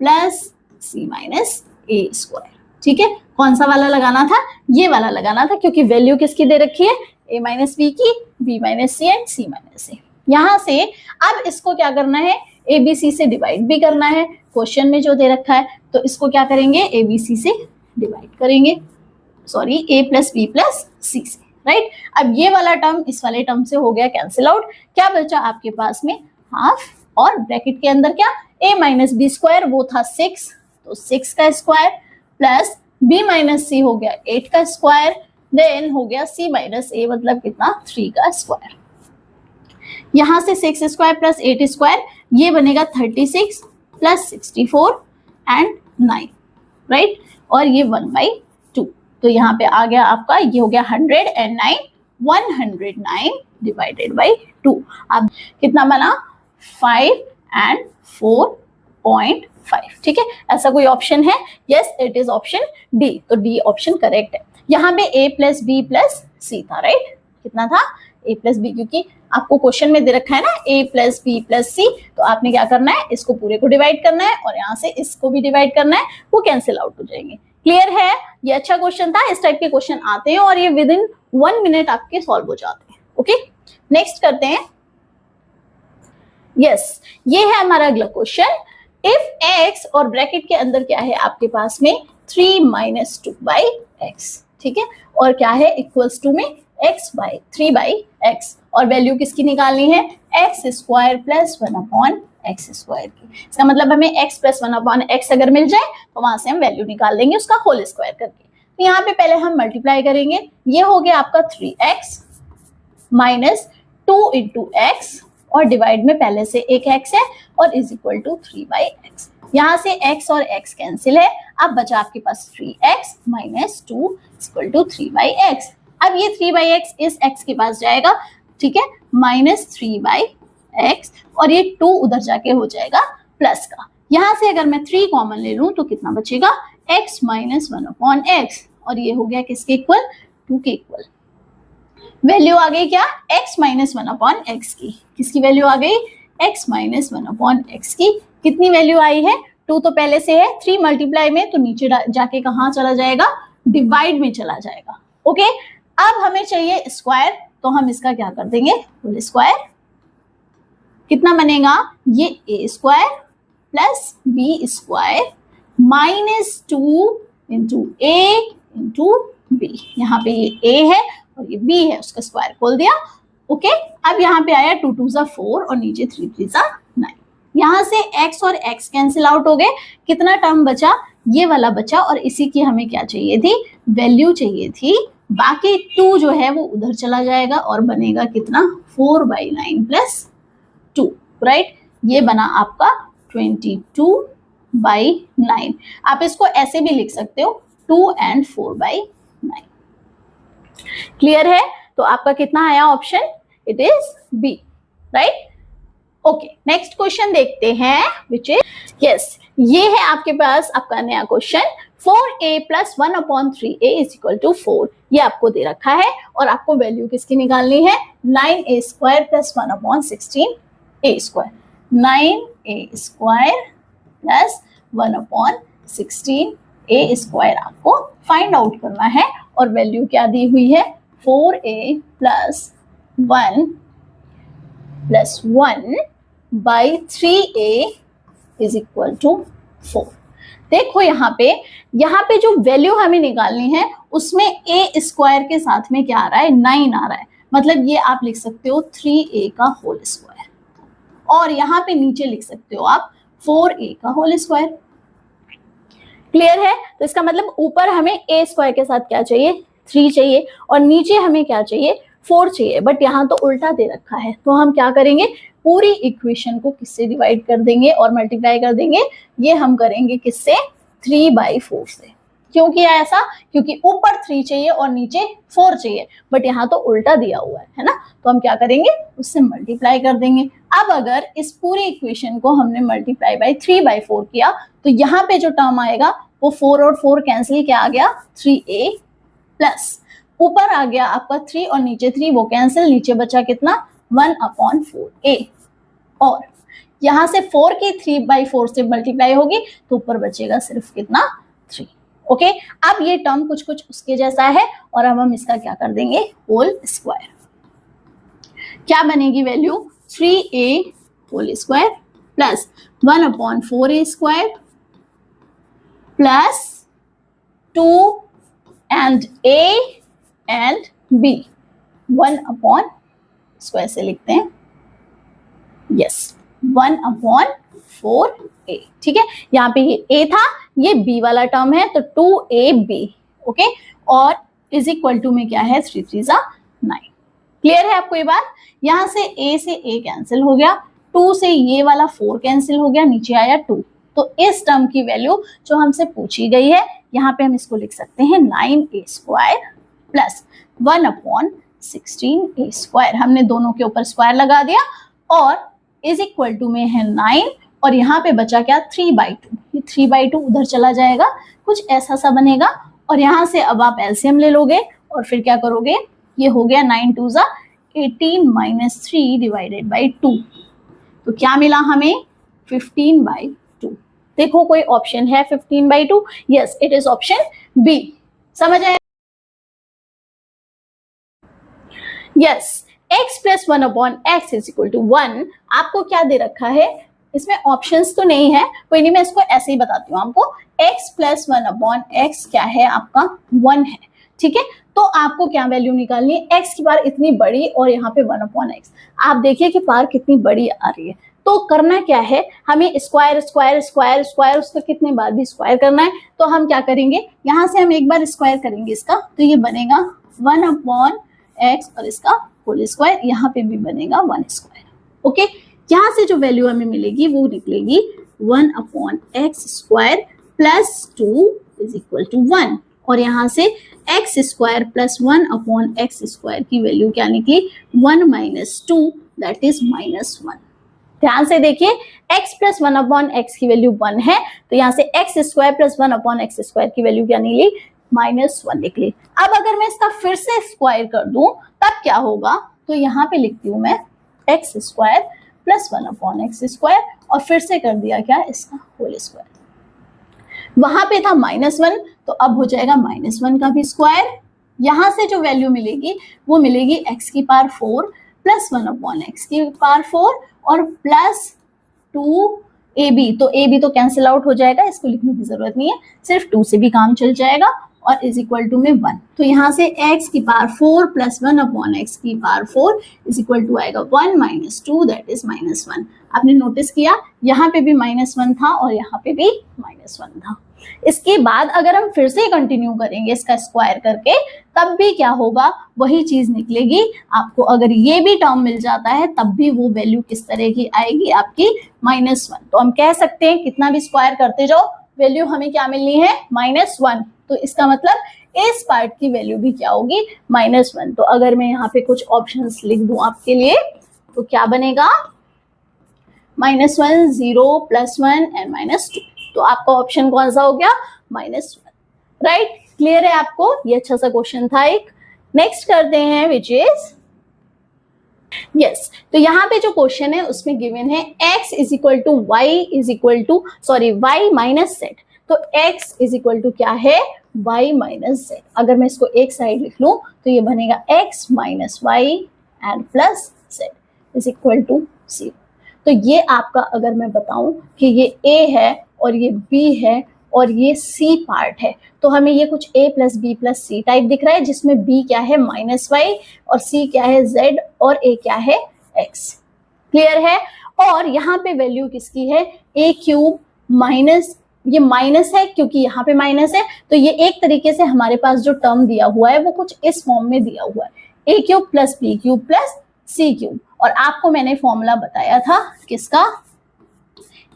plus c minus a square, ठीक है। कौन सा वाला लगाना था, ये वाला लगाना था, क्योंकि वैल्यू किसकी दे रखी है, a माइनस बी की, b minus C and c minus A. यहाँ से अब इसको क्या करना है, a b c से डिवाइड भी करना है, क्वेश्चन में जो दे रखा है, तो इसको क्या करेंगे, a b c से डिवाइड करेंगे, sorry a plus B plus C से, राइट। अब ये वाला टर्म इस वाले टर्म से हो गया कैंसिल आउट, क्या बचा आपके पास में, हाफ, और ब्रैकेट के अंदर क्या, a माइनस बी स्क्वायर वो था 6, तो 6 का स्क्वायर प्लस b माइनस सी हो गया 8 का स्क्वायर, देन हो गया c माइनस ए मतलब कितना, 3 का स्क्वायर। यहाँ से 6 स्क्वायर प्लस 8 स्क्वायर, ये बनेगा 36 प्लस 64 एंड 9, राइट, और ये 1/2। तो यहाँ पे आ गया आपका, ये हो गया 109, 109 डिवाइडेड बाई 2। अब कितना बना, 5 एंड 4.5, ठीक है। ऐसा कोई ऑप्शन है, yes it is option D, तो डी ऑप्शन करेक्ट है। यहाँ पे a प्लस बी प्लस सी था, राइट, कितना था, ए प्लस बी, क्योंकि आपको क्वेश्चन में दे रखा है ना ए प्लस बी प्लस सी, तो आपने क्या करना है, इसको पूरे को डिवाइड करना है और यहाँ से इसको भी डिवाइड करना है, वो कैंसिल आउट हो जाएंगे। क्लियर है? ये अच्छा क्वेश्चन था, इस टाइप के क्वेश्चन आते हैं और ये विद इन 1 मिनट आपके सॉल्व हो जाते हैं। ओके, नेक्स्ट करते हैं। यस, ये है हमारा अगला क्वेश्चन। इफ x और ब्रैकेट के अंदर क्या है आपके पास में 3 माइनस 2 बाई एक्स, ठीक है, और क्या है इक्वल्स टू में x बाई 3 बाई एक्स, और वैल्यू किसकी निकालनी है, x square plus 1 upon x square की। इसका मतलब हमें x प्लस 1 अपॉन एक्स अगर मिल जाए तो वहां से हम वैल्यू निकाल लेंगे उसका होल स्क्वायर करके। तो यहाँ पे पहले हम मल्टीप्लाई करेंगे, ये हो गया आपका 3x माइनस 2 इंटू एक्स, और डिवाइड में पहले से एक x है और is equal to 3 by x. यहाँ से x और x कैंसिल है, अब बचा आपके पास 3x minus 2 equal to 3 by x. अब ये 3 बाई एक्स इस x के पास जाएगा, ठीक है, माइनस 3 बाई एक्स, और ये 2 उधर जाके हो जाएगा प्लस का। यहाँ से अगर मैं 3 कॉमन ले लूं तो कितना बचेगा, x माइनस 1 अपॉन एक्स, और ये हो गया किसके इक्वल, 2 के इक्वल। वैल्यू आ गई क्या, x माइनस 1 अपॉन एक्स की। किसकी वैल्यू आ गई, x माइनस 1 अपॉन एक्स की। कितनी वैल्यू आई है, 2 तो पहले से है, 3 मल्टीप्लाई में तो नीचे जाके कहाँ चला जाएगा, डिवाइड में चला जाएगा। ओके, अब हमें चाहिए स्क्वायर, तो हम इसका क्या कर देंगे, होल स्क्वायर। कितना बनेगा, ये a square plus b square minus 2 into a into b। यहाँ पे ये a है और ये b है, उसका स्क्वायर खोल दिया। ओके, अब यहाँ पे आया 2 2 सा 4 और नीचे 3 3 सा 9। यहाँ से x और x कैंसिल आउट हो गए, कितना टर्म बचा, ये वाला बचा, और इसी की हमें क्या चाहिए थी, वैल्यू चाहिए थी। बाकी 2 जो है वो उधर चला जाएगा और बनेगा कितना, 4 बाई 9 प्लस 2, राइट। ये बना आपका 22 बाई 9। आप इसको ऐसे भी लिख सकते हो, 2 एंड 4 बाई 9। क्लियर है? तो आपका कितना आया option, it is B, right. Okay, next question देखते हैं, विच इज यस, ये है आपके पास आपका नया question. 4a plus 1 upon 3a is equal to 4, ये आपको दे रखा है और आपको वैल्यू किसकी निकालनी है, 9a square plus 1 upon 16a square. 9a square plus 1 upon 16a square आपको फाइंड आउट करना है, और वैल्यू क्या दी हुई है, 4a plus 1 plus 1 by 3a is equal to 4। देखो यहाँ पे जो वैल्यू हमें निकालनी है उसमें a स्क्वायर के साथ में क्या आ रहा है, 9 आ रहा है, मतलब ये आप लिख सकते हो 3a का होल स्क्वायर, और यहाँ पे नीचे लिख सकते हो आप 4a का होल स्क्वायर। क्लियर है? तो इसका मतलब ऊपर हमें a स्क्वायर के साथ क्या चाहिए, 3 चाहिए, और नीचे हमें क्या चाहिए, 4 चाहिए, बट यहाँ तो उल्टा दे रखा है। तो हम क्या करेंगे, पूरी इक्वेशन को किससे डिवाइड कर देंगे और मल्टीप्लाई कर देंगे, ये हम करेंगे किससे, 3/4 से। क्यों किया ऐसा, क्योंकि ऊपर 3 चाहिए और नीचे 4 चाहिए, बट यहाँ तो उल्टा दिया हुआ है ना, तो हम क्या करेंगे, उससे मल्टीप्लाई कर देंगे। अब अगर इस पूरी इक्वेशन को हमने मल्टीप्लाई बाई 3/4 किया तो यहाँ पे जो टर्म आएगा वो 4 और 4 कैंसिल, क्या आ गया, 3a प्लस ऊपर आ गया आपका 3 और नीचे 3 वो कैंसिल, नीचे बचा कितना, 1 अपॉन 4a, और यहाँ से 4 की 3/4 से मल्टीप्लाई होगी तो ऊपर बचेगा सिर्फ कितना, 3। ओके, अब ये टर्म कुछ कुछ उसके जैसा है, और अब हम इसका क्या कर देंगे, होल स्क्वायर। क्या बनेगी value, 3a whole square plus 1 upon 4a square plus 2 and a and b, 1 upon square से लिखते हैं, यस, 1 अपॉन 4a। ठीक है, यहाँ पे ये a था, ये b वाला टर्म है, तो 2ab, ओके, और इज इक्वल टू में क्या है, 3 3 9। क्लियर है आपको ये बात? यहाँ से a से a कैंसिल हो गया, 2 से ये वाला 4 कैंसिल हो गया, नीचे आया 2। तो इस टर्म की वैल्यू जो हमसे पूछी गई है, यहाँ पे हम इसको लिख सकते हैं 9a square plus 1 upon 16a square. हमने दोनों के ऊपर स्क्वायर लगा दिया, और इज इक्वल टू में है 9, और यहाँ पे बचा क्या, 3/2। ये 3/2 उधर चला जाएगा, कुछ ऐसा सा बनेगा, और यहाँ से अब आप एलसीएम ले लोगे और फिर क्या करोगे, ये हो गया 9 2 ज़ा 18 माइनस 3 डिवाइडेड बाई 2, तो क्या मिला हमें 15/2। देखो कोई ऑप्शन है 15/2? Yes, it is option B. समझ आया? Yes, x plus 1/x is equal to 1। आपको क्या दे रखा है, इसमें ऑप्शंस तो नहीं है, कोई नहीं, मैं इसको ऐसे ही बताती हूँ आपको। x प्लस 1/x क्या है आपका 1 है, ठीक है। तो आपको क्या वैल्यू निकालनी है, x की पावर इतनी बड़ी और यहाँ पे 1/x। आप देखिए कि पावर कितनी बड़ी आ रही है, तो करना क्या है, हमें स्क्वायर स्क्वायर स्क्वायर स्क्वायर उसका कितने बार भी स्क्वायर करना है। तो हम क्या करेंगे, यहाँ से हम एक बार स्क्वायर करेंगे इसका, तो ये बनेगा 1/x और इसका होल स्क्वायर, यहाँ पे भी बनेगा 1 स्क्वायर। ओके, यहाँ से जो वैल्यू हमें मिलेगी वो निकलेगी 1/x square plus 2 is equal to 1, और यहाँ से x square plus 1/x square की वैल्यू क्या निकली 1 माइनस 2 दैट इज -1। ध्यान से देखिए, x प्लस 1/x की वैल्यू 1 है, तो यहाँ से x square plus 1/x square की वैल्यू क्या निकली -1 निकली। अब अगर मैं इसका फिर से स्क्वायर कर दूं तब क्या होगा, तो यहाँ पे लिखती हूँ मैं x square plus 1/x square और फिर से कर दिया क्या इसका होल स्क्वायर। वहां पे था -1, तो अब हो जाएगा -1 का भी स्क्वायर। यहां से जो वैल्यू मिलेगी वो मिलेगी x की पावर 4 प्लस 1/x की पावर 4 और प्लस 2ab, तो ab तो कैंसिल आउट हो जाएगा, इसको लिखने की जरूरत नहीं है, सिर्फ 2 से भी काम चल जाएगा, और इज इक्वल टू में 1। तो यहाँ से x की पावर 4 प्लस 1/x की पावर 4 इज इक्वल टू आएगा 1 माइनस 2 दैट इज -1। आपने नोटिस किया यहाँ पे भी -1 था और यहाँ पे भी -1 था। इसके बाद अगर हम फिर से कंटिन्यू करेंगे इसका स्क्वायर करके, तब भी क्या होगा, वही चीज निकलेगी आपको। अगर ये भी टर्म मिल जाता है तब भी वो वैल्यू किस तरह की आएगी आपकी -1। तो हम कह सकते हैं कितना भी स्क्वायर करते जाओ वैल्यू हमें क्या मिलनी है -1। तो इसका मतलब इस पार्ट की वैल्यू भी क्या होगी -1। तो अगर मैं यहाँ पे कुछ ऑप्शंस लिख दूं आपके लिए, तो क्या बनेगा -1, 0, +1 एंड -2। तो आपका ऑप्शन कौन सा हो गया -1। राइट, क्लियर है आपको? ये अच्छा सा क्वेश्चन था एक। नेक्स्ट करते हैं विच इज यस। तो यहाँ पे जो क्वेश्चन है उसमें गिवन है x is equal to y is equal to y minus z। तो x इज इक्वल टू क्या है y माइनस z। अगर मैं इसको एक साइड लिख लूं तो ये बनेगा x minus y and plus z is equal to 0। तो ये आपका, अगर मैं बताऊं कि ये a है और ये b है और ये c पार्ट है, तो हमें ये कुछ a plus B plus c type दिख रहा है, जिसमें b क्या है -y और c क्या है z और a क्या है x। क्लियर है? और यहाँ पे वैल्यू किसकी है, a³ माइनस, ये माइनस है क्योंकि यहाँ पे माइनस है, तो ये एक तरीके से हमारे पास जो टर्म दिया हुआ है वो कुछ इस फॉर्म में दिया हुआ है, a³ plus b³ plus c³। और आपको मैंने फॉर्मूला बताया था किसका,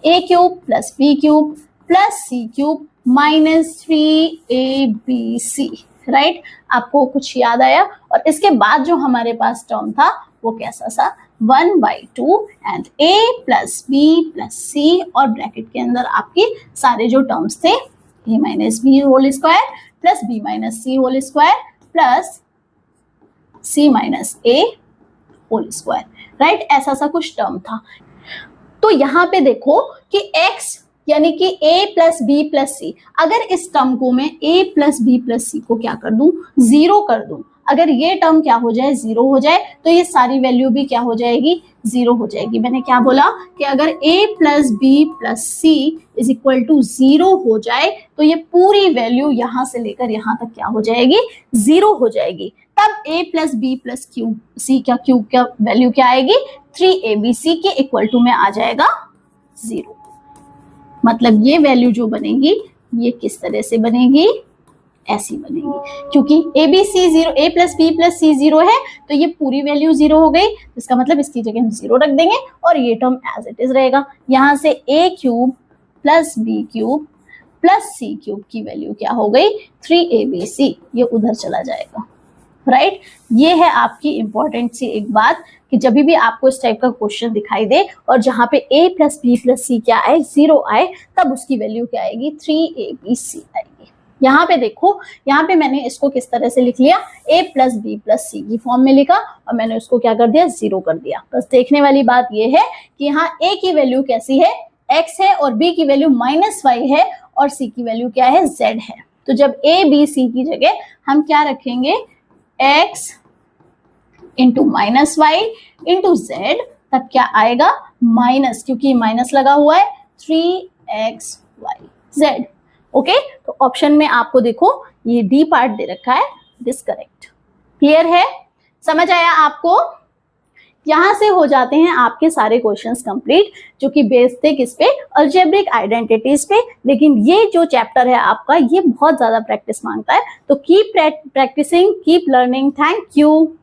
a³ plus b³ plus c³ minus 3abc। Right, आपको कुछ याद आया? और इसके बाद जो हमारे पास टर्म था वो कैसा सा 1/2 and a plus b plus c, और ब्रैकेट के अंदर आपके सारे जो टर्म्स थे a minus b whole square plus b minus c whole square plus c minus a whole square. Right, ऐसा सा कुछ टर्म था। तो यहाँ पे देखो कि x यानी कि a प्लस बी प्लस सी, अगर इस टर्म को मैं a प्लस बी प्लस सी को क्या कर दूं 0 कर दूं, अगर ये टर्म क्या हो जाए 0 हो जाए, तो ये सारी वैल्यू भी क्या हो जाएगी 0 हो जाएगी। मैंने क्या बोला कि अगर a plus B plus c is equal to 0 हो जाए तो ये पूरी वैल्यू यहाँ से लेकर यहाँ तक क्या हो जाएगी 0 हो जाएगी। तब a plus B plus cube C का क्यूब का वैल्यू क्या आएगी 3abc के इक्वल टू में आ जाएगा 0। मतलब ये वैल्यू जो बनेगी ये किस तरह से बनेगी, ऐसी बनेगी, क्योंकि abc 0, a plus B plus C 0 है, तो ये पूरी वैल्यू 0 हो गई। इसका मतलब इसकी जगह हम 0 रख देंगे और ये टर्म एज इट इज रहेगा। यहाँ से a³ plus b³ plus c³ की वैल्यू क्या हो गई 3abc, ये उधर चला जाएगा। राइट, ये है आपकी इंपॉर्टेंट सी एक बात कि जब भी आपको इस टाइप का क्वेश्चन दिखाई दे और जहां पे a प्लस बी प्लस सी क्या आए 0 आए, तब उसकी वैल्यू क्या आएगी 3abc आएगी। यहाँ पे देखो, यहाँ पे मैंने इसको किस तरह से लिख लिया, a प्लस बी प्लस सी की फॉर्म में लिखा और मैंने उसको क्या कर दिया, 0 कर दिया। बस देखने वाली बात ये है कि यहाँ a की वैल्यू कैसी है, x है, और b की वैल्यू -y है, और c की वैल्यू क्या है, z है। तो जब a b c की जगह हम क्या रखेंगे, x into -y into z, तब क्या आएगा, माइनस, क्योंकि माइनस लगा हुआ है, 3xyz। ओके, तो ऑप्शन में आपको देखो ये डी पार्ट दे रखा है, दिस करेक्ट। क्लियर है, समझ आया आपको? यहां से हो जाते हैं आपके सारे क्वेश्चंस कंप्लीट, जो कि बेस्ड थे किस पे, अलजेब्रिक आइडेंटिटीज पे। लेकिन ये जो चैप्टर है आपका, ये बहुत ज्यादा प्रैक्टिस मांगता है, तो keep practicing, keep learning. Thank you.